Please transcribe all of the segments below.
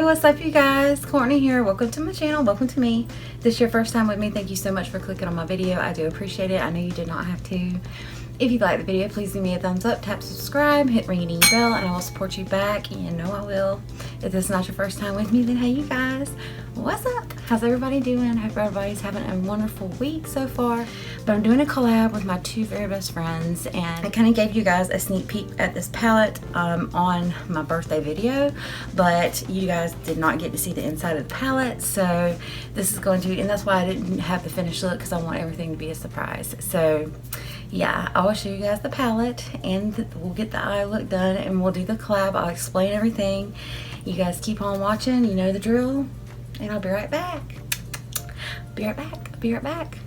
what's up you guys? Courtney here. Welcome to my channel. Welcome to me. If this is your first time with me, thank you so much for clicking on my video. I do appreciate it. I know you did not have to. If you like the video, please give me a thumbs up, tap subscribe, hit ring ding bell, and I will support you back. You know I will. If this is not your first time with me, then hey you guys, what's up? How's everybody doing? I hope everybody's having a wonderful week so far. But I'm doing a collab with my two very best friends, and I kind of gave you guys a sneak peek at this palette on my birthday video, but you guys did not get to see the inside of the palette, so this is going to, and that's why I didn't have the finished look, because I want everything to be a surprise. So yeah, I will show you guys the palette, and we'll get the eye look done, and we'll do the collab. I'll explain everything. You guys keep on watching, you know the drill, and I'll be right back. Be right back. Be right back.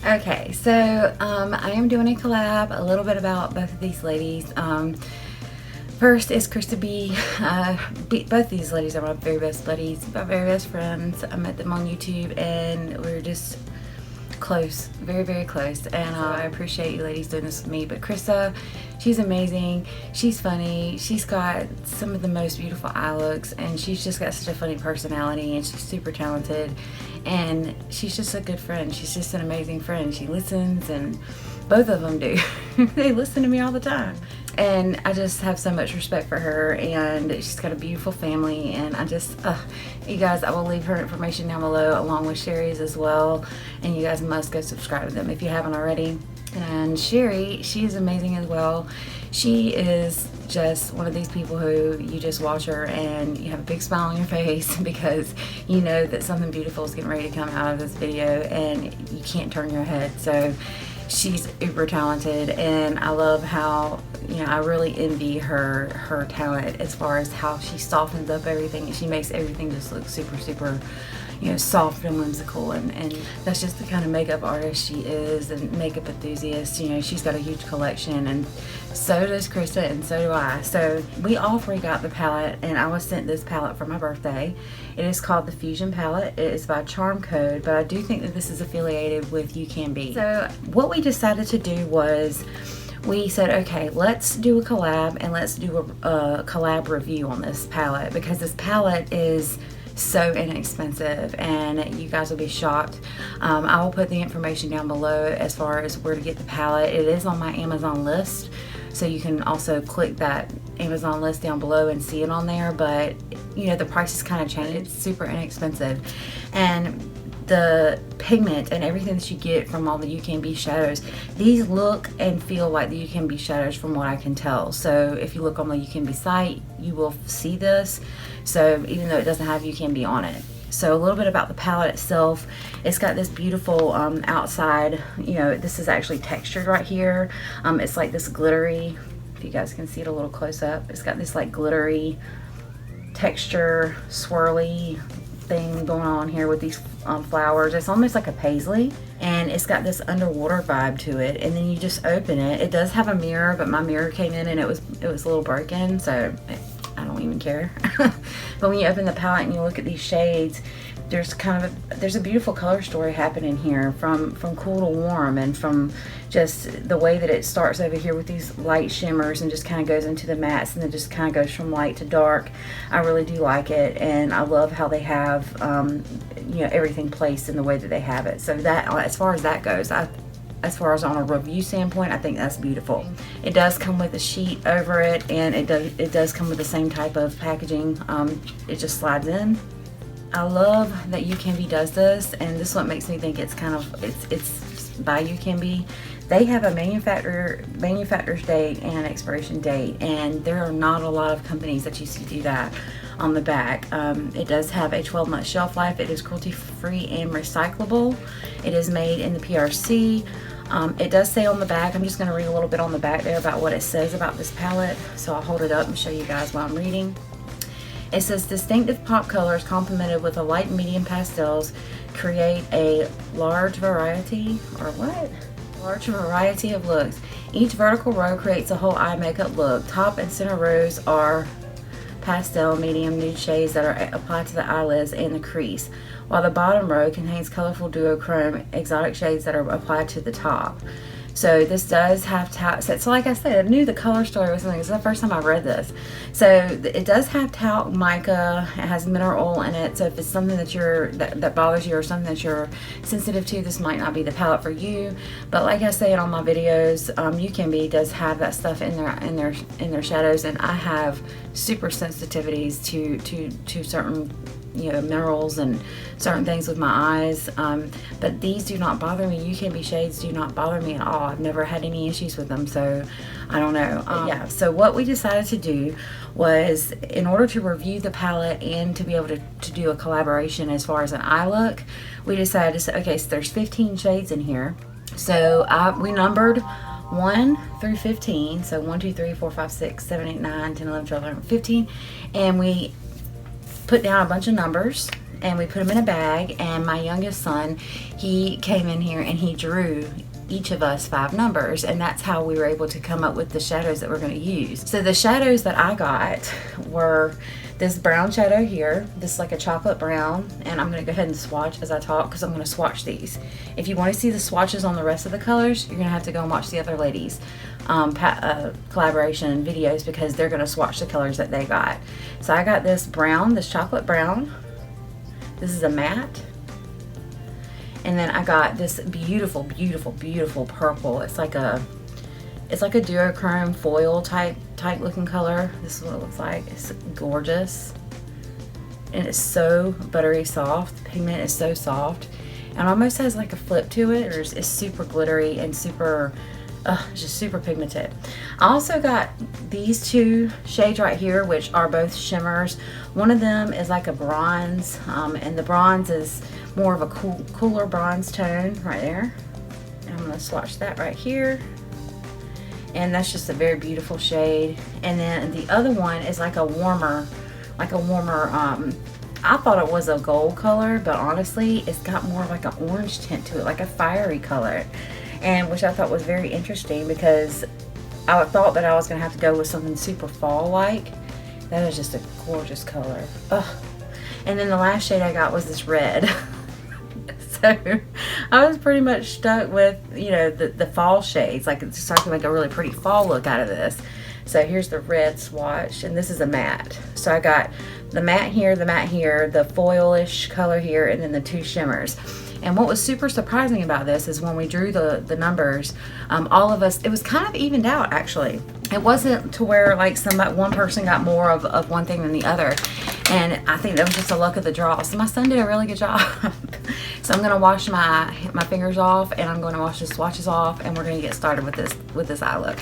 Okay, so I am doing a collab, a little bit about both of these ladies. First is Krista B. Both these ladies are my very best buddies, my very best friends. I met them on YouTube and we were just close, very, very close. And I appreciate you ladies doing this with me. But Krista, she's amazing. She's funny. She's got some of the most beautiful eye looks, and she's just got such a funny personality, and she's super talented. And she's just a good friend. She's just an amazing friend. She listens, and both of them do. They listen to me all the time. And I just have so much respect for her, and she's got a beautiful family, and I just, you guys, I will leave her information down below along with Sherri's as well, and you guys must go subscribe to them if you haven't already. And Sherri, she is amazing as well. She is just one of these people who you just watch her and you have a big smile on your face because you know that something beautiful is getting ready to come out of this video and you can't turn your head. So she's uber talented, and I love how, you know, I really envy her talent as far as how she softens up everything, and she makes everything just look super, super, you know, soft and whimsical, and that's just the kind of makeup artist she is, and makeup enthusiast. You know, she's got a huge collection, and so does Krista, and so do I. So we all three got the palette, and I was sent this palette for my birthday. It is called the Fusion palette. It is by Charmcode, but I do think that this is affiliated with You Can Be. So what we decided to do was, we said, okay, let's do a collab, and let's do a collab review on this palette, because this palette is so inexpensive and you guys will be shocked. I will put the information down below as far as where to get the palette. It is on my Amazon list, so you can also click that Amazon list down below and see it on there, but you know, the price has kind of changed. It's super inexpensive, and the pigment and everything that you get from all the You Can Be shadows, these look and feel like the You Can Be shadows from what I can tell. So if you look on the You Can Be site, you will see this. So even though it doesn't have You Can Be on it. So a little bit about the palette itself. It's got this beautiful outside, you know, this is actually textured right here. It's like this glittery, if you guys can see it a little close up, it's got this like glittery texture, swirly thing going on here with these flowers. It's almost like a paisley, and it's got this underwater vibe to it, and then you just open it. It does have a mirror, but my mirror came in and it was a little broken, so I don't even care. But when you open the palette and you look at these shades, there's a beautiful color story happening here, from cool to warm, and from just the way that it starts over here with these light shimmers and just kind of goes into the mattes, and then just kind of goes from light to dark. I really do like it, and I love how they have you know, everything placed in the way that they have it. So that, as far as that goes, as far as on a review standpoint, I think that's beautiful. It does come with a sheet over it, and it does come with the same type of packaging. It just slides in. I love that You Can Be does this, and this is what makes me think it's kind of, it's by You Can Be. They have a manufacturer's date and an expiration date, and there are not a lot of companies that you see do that on the back. It does have a 12-month shelf life. It is cruelty-free and recyclable. It is made in the PRC. It does say on the back, I'm just going to read a little bit on the back there about what it says about this palette. So I'll hold it up and show you guys what I'm reading. It says, distinctive pop colors complemented with a light and medium pastels create a large variety, or what? Large variety of looks. Each vertical row creates a whole eye makeup look. Top and center rows are pastel, medium, nude shades that are applied to the eyelids and the crease, while the bottom row contains colorful duochrome exotic shades that are applied to the top. So this does have talc. So like I said, I knew the color story was something. It's the first time I read this. So it does have talc mica. It has mineral oil in it. So if it's something that bothers you or something that you're sensitive to, this might not be the palette for you. But like I say in all my videos, You Can Be does have that stuff in their shadows, and I have super sensitivities to certain minerals and certain things with my eyes, but these do not bother me. You Can Be shades do not bother me at all. I've never had any issues with them, so I don't know. Yeah, so what we decided to do was, in order to review the palette and to be able to do a collaboration as far as an eye look, we decided to say, okay, so there's 15 shades in here. So we numbered 1 through 15, so 1, 2, 3, 4, 5, 6, 7, 8, 9, 10, 11, 12, 13, 15, and we put down a bunch of numbers and we put them in a bag. And my youngest son, he came in here and he drew each of us 5 numbers, and that's how we were able to come up with the shadows that we're going to use. So the shadows that I got were this brown shadow here. This is like a chocolate brown, and I'm going to go ahead and swatch as I talk because I'm going to swatch these. If you want to see the swatches on the rest of the colors, you're going to have to go and watch the other ladies collaboration videos, because they're going to swatch the colors that they got. So I got this brown, this chocolate brown. This is a matte. And then I got this beautiful, beautiful, beautiful purple. It's like a duochrome foil type looking color. This is what it looks like. It's gorgeous. And it's so buttery soft. The pigment is so soft. And almost has like a flip to it. It's super glittery and super, just super pigmented. I also got these 2 shades right here, which are both shimmers. One of them is like a bronze, and the bronze is more of a cooler bronze tone right there. And I'm going to swatch that right here. And that's just a very beautiful shade. And then the other one is like a warmer, I thought it was a gold color, but honestly, it's got more like an orange tint to it, like a fiery color. And which I thought was very interesting, because I thought that I was going to have to go with something super fall-like. That is just a gorgeous color. Ugh. And then the last shade I got was this red. So I was pretty much stuck with, the fall shades. Like, it's starting to make a really pretty fall look out of this. So here's the red swatch, and this is a matte. So I got the matte here, the foilish color here, and then the 2 shimmers. And what was super surprising about this is when we drew the numbers, all of us, it was kind of evened out actually. It wasn't to where like one person got more of one thing than the other. And I think that was just a luck of the draw. So my son did a really good job. So I'm gonna wash my fingers off, and I'm gonna wash the swatches off, and we're gonna get started with this eye look.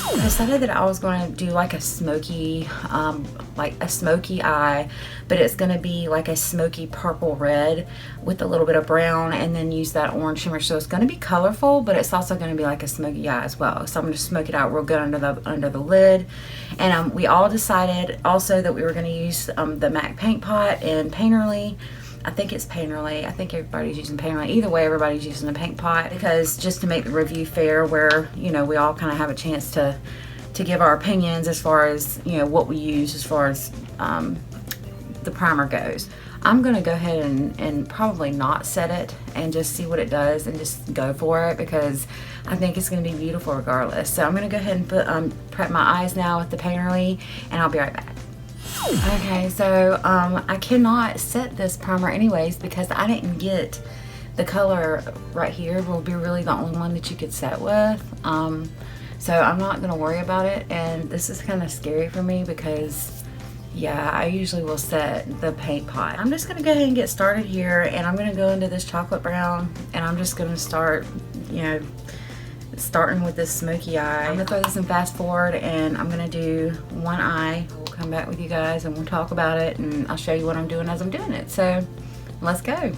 I decided that I was going to do like a smoky eye, but it's going to be like a smoky purple red with a little bit of brown, and then use that orange shimmer. So it's going to be colorful, but it's also going to be like a smoky eye as well. So I'm going to smoke it out real good under the lid. And we all decided also that we were going to use the MAC Paint Pot and Painterly. I think it's Painterly. I think everybody's using Painterly. Either way, everybody's using the paint pot, because just to make the review fair, where we all kind of have a chance to give our opinions as far as what we use as far as the primer goes. I'm gonna go ahead and probably not set it and just see what it does and just go for it, because I think it's gonna be beautiful regardless. So I'm gonna go ahead and prep my eyes now with the Painterly, and I'll be right back. Okay, so I cannot set this primer anyways, because I didn't get the color right here. Will be really the only one that you could set with. So I'm not gonna worry about it, and this is kind of scary for me because yeah, I usually will set the paint pot. I'm just gonna go ahead and get started here, and I'm gonna go into this chocolate brown, and I'm just gonna start, starting with this smoky eye. I'm gonna throw this in fast forward, and I'm gonna do one eye. We'll come back with you guys and we'll talk about it, and I'll show you what I'm doing as I'm doing it. So let's go.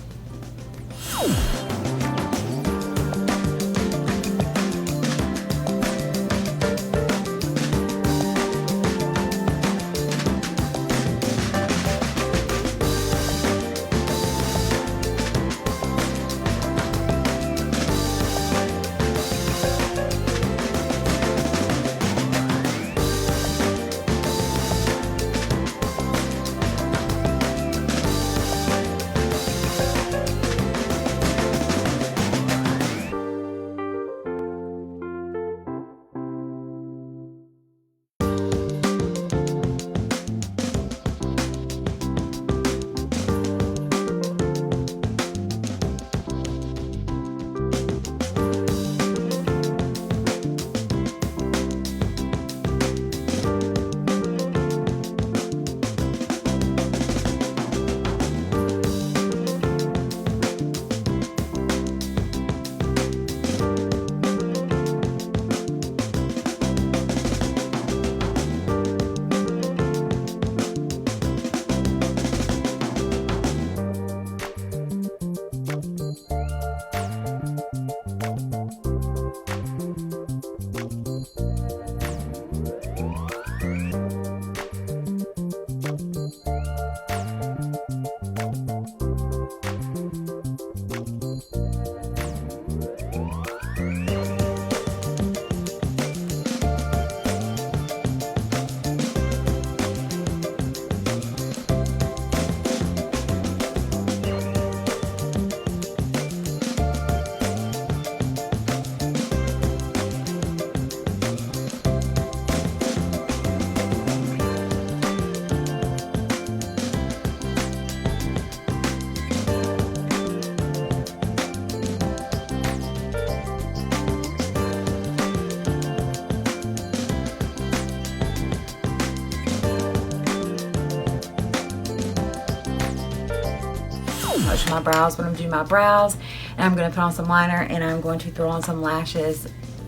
Motion my brows when I'm doing my brows, and I'm going to put on some liner, and I'm going to throw on some lashes.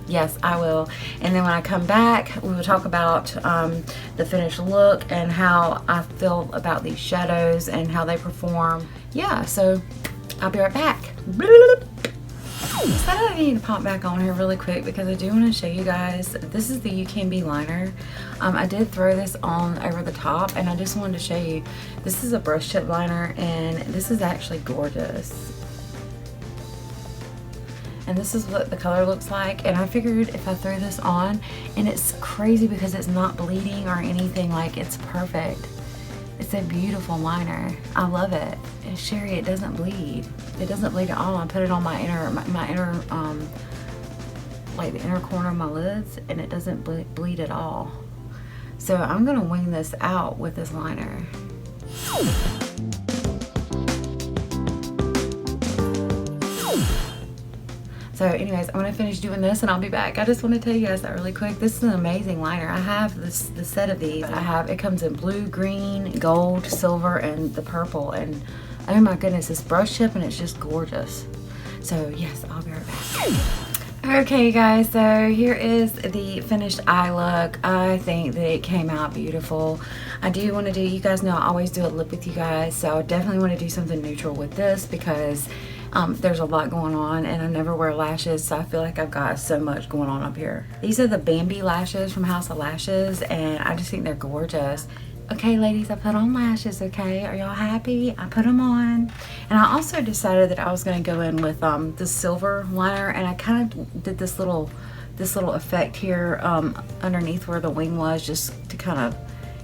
Yes, I will. And then when I come back, we will talk about the finished look and how I feel about these shadows and how they perform. Yeah, so I'll be right back. Decided I need to pop back on here really quick because I do want to show you guys. This is the You Can Be liner. I did throw this on over the top, and I just wanted to show you. This is a brush tip liner, and this is actually gorgeous. And this is what the color looks like, and I figured if I throw this on, and it's crazy because it's not bleeding or anything, like it's perfect. It's a beautiful liner. I love it. And Sherri, it doesn't bleed. It doesn't bleed at all. I put it on my inner, like the inner corner of my lids, and it doesn't bleed at all. So I'm gonna wing this out with this liner. So anyways, I'm gonna finish doing this and I'll be back. I just want to tell you guys that really quick. This is an amazing liner. I have the set of these. It comes in blue, green, gold, silver, and the purple. And oh my goodness, it's brush tip and it's just gorgeous. So yes, I'll be right back. Okay guys, so here is the finished eye look. I think that it came out beautiful. I do want to do, you guys know I always do a lip with you guys, so I definitely want to do something neutral with this because there's a lot going on, and I never wear lashes, so I feel like I've got so much going on up here. These are the Bambi lashes from House of Lashes, and I just think they're gorgeous. Okay ladies, I put on lashes, okay? Are y'all happy? I put them on. And I also decided that I was going to go in with the silver liner, and I kind of did this little effect here underneath where the wing was, just to kind of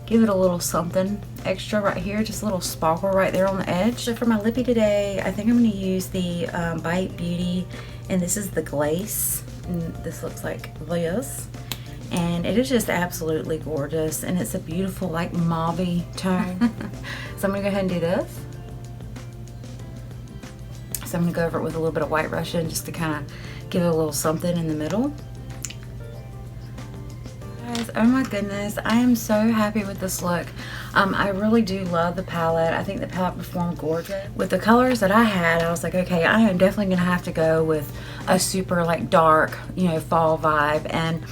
give it a little something extra right here, just a little sparkle right there on the edge. So for my lippy today, I think I'm going to use the Bite Beauty, and this is the Glace, and this looks like this. And it is just absolutely gorgeous, and it's a beautiful like mauve-y tone. So I'm gonna go ahead and do this. So I'm gonna go over it with a little bit of White Russian just to kind of give it a little something in the middle. Guys, oh my goodness, I am so happy with this look. I really do love the palette. I think the palette performed gorgeous. With the colors that I had, I was like, okay, I am definitely gonna have to go with a super like dark, you know, fall vibe. And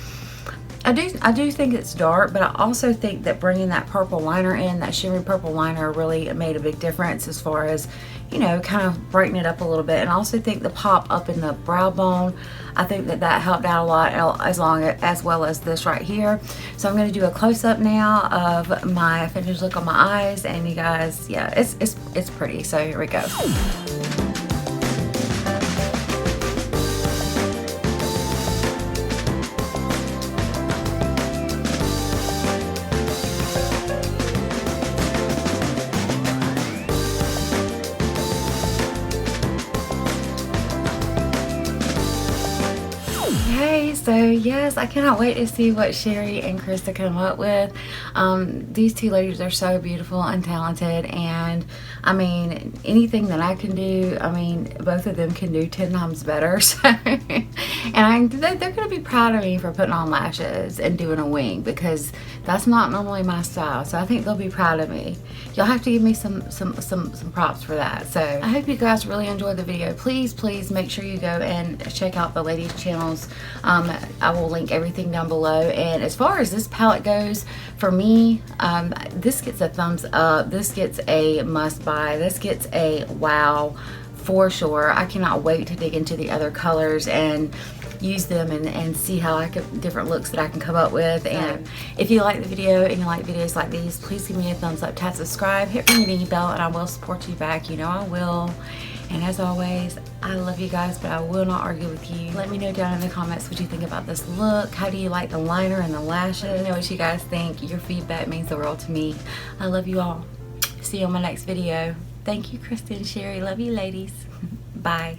I do think it's dark, but I also think that bringing that purple liner in, that shimmery purple liner, really made a big difference as far as, you know, kind of brighten it up a little bit. And I also think the pop up in the brow bone, I think that helped out a lot, as well as this right here. So I'm going to do a close-up now of my finished look on my eyes, and you guys, yeah, it's pretty. So here we go. So yes, I cannot wait to see what Sherri and Krista come up with. These two ladies are so beautiful and talented, and I mean, anything that I can do, I mean, both of them can do 10 times better. So, and they're going to be proud of me for putting on lashes and doing a wing, because that's not normally my style. So I think they'll be proud of me. You'll have to give me some props for that. So I hope you guys really enjoyed the video. Please make sure you go and check out the ladies' channels. I will link everything down below. And as far as this palette goes, for me, this gets a thumbs up. This gets a must buy. This gets a wow for sure. I cannot wait to dig into the other colors and use them and see how different looks that I can come up with. And if you like the video and you like videos like these, please give me a thumbs up, tap subscribe, hit the mini bell, and I will support you back. You know I will. And as always, I love you guys, but I will not argue with you. Let me know down in the comments what you think about this look. How do you like the liner and the lashes? Let me know what you guys think. Your feedback means the world to me. I love you all. See you on my next video. Thank you, Krista and Sherri. Love you, ladies. Bye.